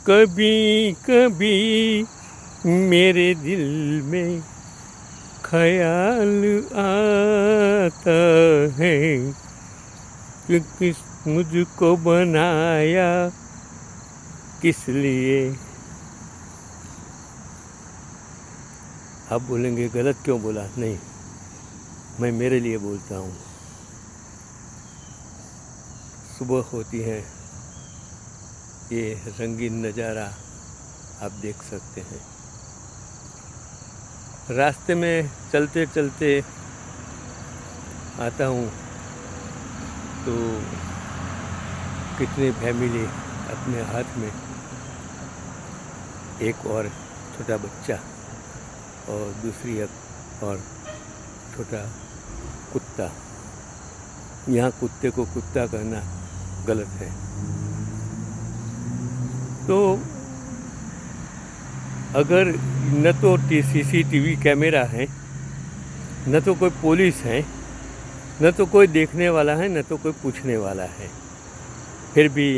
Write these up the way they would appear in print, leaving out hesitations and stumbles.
कभी कभी मेरे दिल में ख्याल आता है कि मुझको बनाया किस लिए। आप बोलेंगे गलत क्यों बोला? नहीं, मैं मेरे लिए बोलता हूँ। सुबह होती है, ये रंगीन नज़ारा आप देख सकते हैं। रास्ते में चलते चलते आता हूँ तो कितनी फैमिली अपने हाथ में एक और छोटा बच्चा और दूसरी एक और छोटा कुत्ता। यहाँ कुत्ते को कुत्ता कहना गलत है। तो अगर न तो सीसीटीवी कैमरा है, न तो कोई पुलिस है, न तो कोई देखने वाला है, न तो कोई पूछने वाला है, फिर भी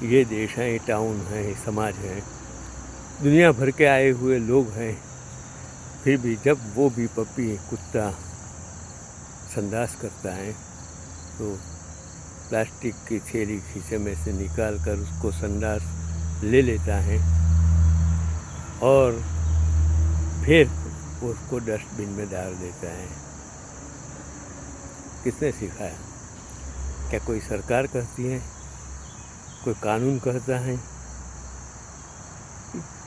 ये देश है, ये टाउन है, ये समाज है, दुनिया भर के आए हुए लोग हैं, फिर भी जब वो भी पप्पी कुत्ता संडास करता है तो प्लास्टिक की थैली खीसे में से निकाल कर उसको संडास ले लेता है और फिर उसको डस्टबिन में डाल देता है। किसने सिखाया? क्या कोई सरकार कहती है? कोई कानून कहता है?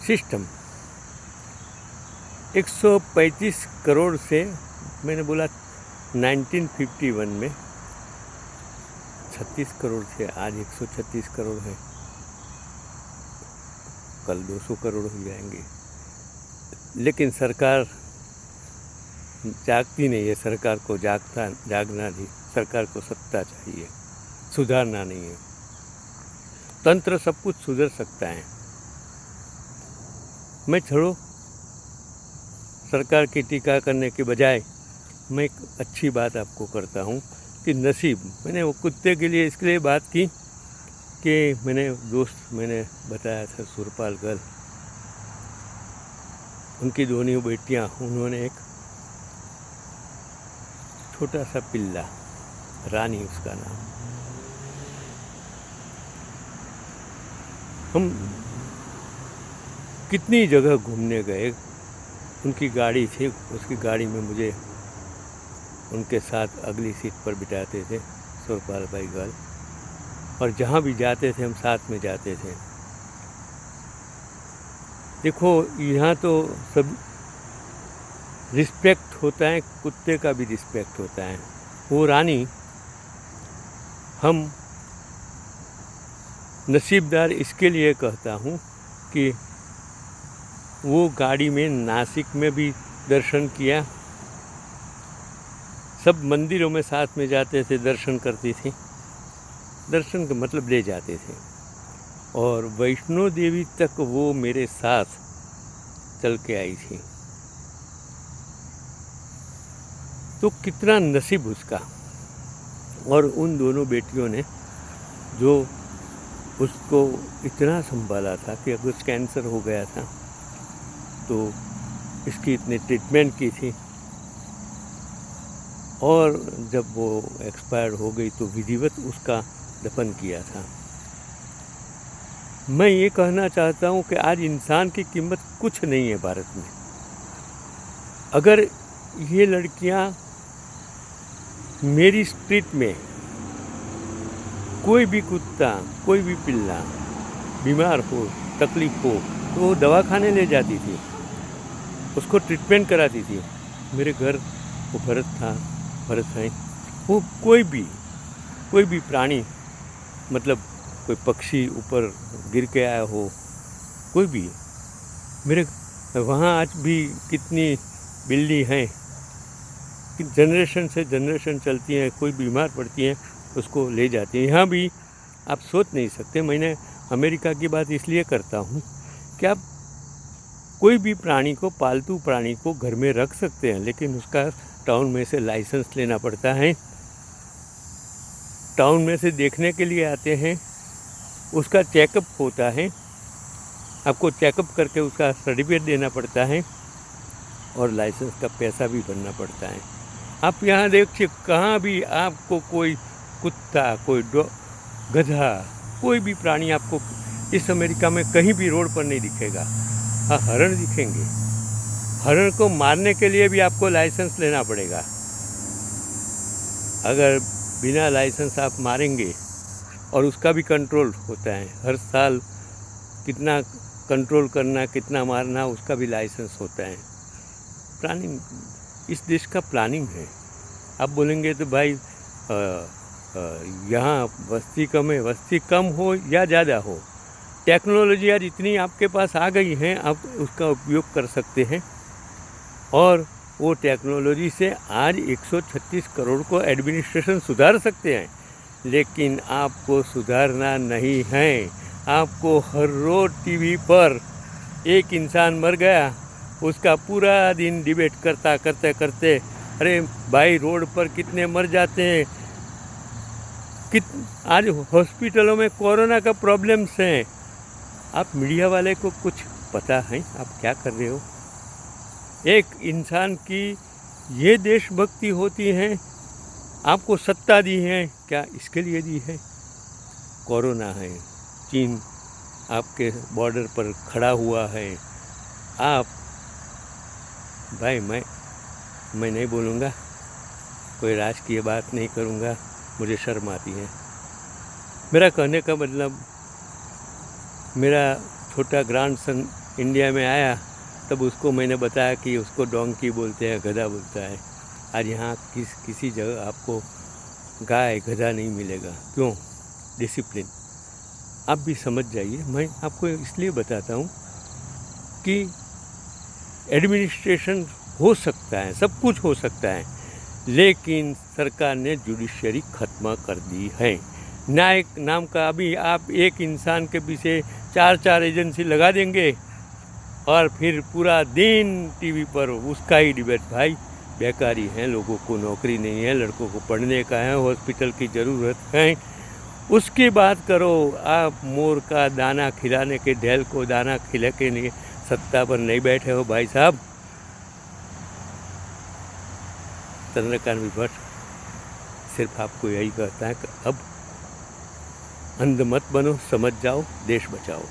सिस्टम 135 करोड़ से, मैंने बोला 1951 में 36 करोड़ थे, आज 136 करोड़ है, कल 200 करोड़ हो जाएंगे। लेकिन सरकार जागती नहीं है। सरकार को जागना नहीं, सरकार को सत्ता चाहिए, सुधारना नहीं है। तंत्र सब कुछ सुधर सकता है। मैं छोड़ो, सरकार की टीका करने के बजाय मैं एक अच्छी बात आपको करता हूँ कि नसीब, मैंने वो कुत्ते के लिए इसके लिए बात की कि मैंने बताया था सुरपाल गर्ल, उनकी दोनों बेटियाँ, उन्होंने एक छोटा सा पिल्ला, रानी उसका नाम। हम कितनी जगह घूमने गए, उनकी गाड़ी थी, उसकी गाड़ी में मुझे उनके साथ अगली सीट पर बिठाते थे सुरपाल भाई गर्ल, और जहाँ भी जाते थे हम साथ में जाते थे। देखो, यहाँ तो सब रिस्पेक्ट होता है, कुत्ते का भी रिस्पेक्ट होता है। वो रानी, हम नसीबदार इसके लिए कहता हूँ कि वो गाड़ी में नासिक में भी दर्शन किया, सब मंदिरों में साथ में जाते थे, दर्शन करती थी, दर्शन का मतलब ले जाते थे, और वैष्णो देवी तक वो मेरे साथ चल के आई थी। तो कितना नसीब उसका। और उन दोनों बेटियों ने जो उसको इतना संभाला था कि अगर कैंसर हो गया था तो इसकी इतनी ट्रीटमेंट की थी, और जब वो एक्सपायर हो गई तो विधिवत उसका दफन किया था। मैं ये कहना चाहता हूँ कि आज इंसान की कीमत कुछ नहीं है भारत में। अगर ये लड़कियाँ मेरी स्ट्रीट में, कोई भी कुत्ता, कोई भी पिल्ला बीमार हो, तकलीफ हो, तो वो दवाखाने ले जाती थी, उसको ट्रीटमेंट कराती थी। मेरे घर वो भरत है, वो कोई भी प्राणी, मतलब कोई पक्षी ऊपर गिर के आया हो, कोई भी, मेरे वहाँ आज भी कितनी बिल्ली हैं कि जनरेशन से जनरेशन चलती हैं, कोई बीमार पड़ती हैं उसको ले जाती हैं। यहाँ भी आप सोच नहीं सकते। मैंने अमेरिका की बात इसलिए करता हूँ कि आप कोई भी प्राणी को, पालतू प्राणी को घर में रख सकते हैं, लेकिन उसका टाउन में से लाइसेंस लेना पड़ता है। टाउन में से देखने के लिए आते हैं, उसका चेकअप होता है, आपको चेकअप करके उसका सर्टिफिकेट देना पड़ता है और लाइसेंस का पैसा भी भरना पड़ता है। आप यहाँ देखिए, कहाँ भी आपको कोई कुत्ता, कोई गधा, कोई भी प्राणी आपको इस अमेरिका में कहीं भी रोड पर नहीं दिखेगा। हाँ, हरण दिखेंगे। हरण को मारने के लिए भी आपको लाइसेंस लेना पड़ेगा। अगर बिना लाइसेंस आप मारेंगे, और उसका भी कंट्रोल होता है, हर साल कितना कंट्रोल करना, कितना मारना, उसका भी लाइसेंस होता है। प्लानिंग, इस देश का प्लानिंग है। आप बोलेंगे तो भाई यहाँ वस्ती कम है, वस्ती कम हो या ज़्यादा हो, टेक्नोलॉजी आज इतनी आपके पास आ गई है, आप उसका उपयोग कर सकते हैं। और वो टेक्नोलॉजी से आज 136 करोड़ को एडमिनिस्ट्रेशन सुधार सकते हैं, लेकिन आपको सुधारना नहीं है। आपको हर रोज़ टीवी पर एक इंसान मर गया, उसका पूरा दिन डिबेट करते अरे भाई रोड पर कितने मर जाते हैं, आज हॉस्पिटलों में कोरोना का प्रॉब्लम्स हैं। आप मीडिया वाले को कुछ पता है आप क्या कर रहे हो? एक इंसान की ये देशभक्ति होती है, आपको सत्ता दी है, क्या इसके लिए दी है? कोरोना है, चीन आपके बॉर्डर पर खड़ा हुआ है। आप भाई, मैं नहीं बोलूँगा, कोई राजकीय बात नहीं करूँगा, मुझे शर्म आती है। मेरा कहने का मतलब, मेरा छोटा ग्रैंडसन इंडिया में आया तब उसको मैंने बताया कि उसको डोंकी बोलते हैं, गधा बोलता है। आज यहाँ किसी जगह आपको गाय गधा नहीं मिलेगा। क्यों? डिसिप्लिन। आप भी समझ जाइए। मैं आपको इसलिए बताता हूँ कि एडमिनिस्ट्रेशन हो सकता है, सब कुछ हो सकता है, लेकिन सरकार ने जुडिशरी खत्म कर दी है। न्यायिक नाम का अभी आप एक इंसान के पीछे 4 एजेंसी लगा देंगे और फिर पूरा दिन टीवी पर उसका ही डिबेट। भाई बेकारी हैं, लोगों को नौकरी नहीं है, लड़कों को पढ़ने का है, हॉस्पिटल की ज़रूरत है, उसकी बात करो। आप मोर का दाना खिलाने के, ढेल को दाना खिला के लिए सत्ता पर नहीं बैठे हो भाई साहब। चंद्रकांत विभट सिर्फ आपको यही कहता है कि अब अंध मत बनो, समझ जाओ, देश बचाओ।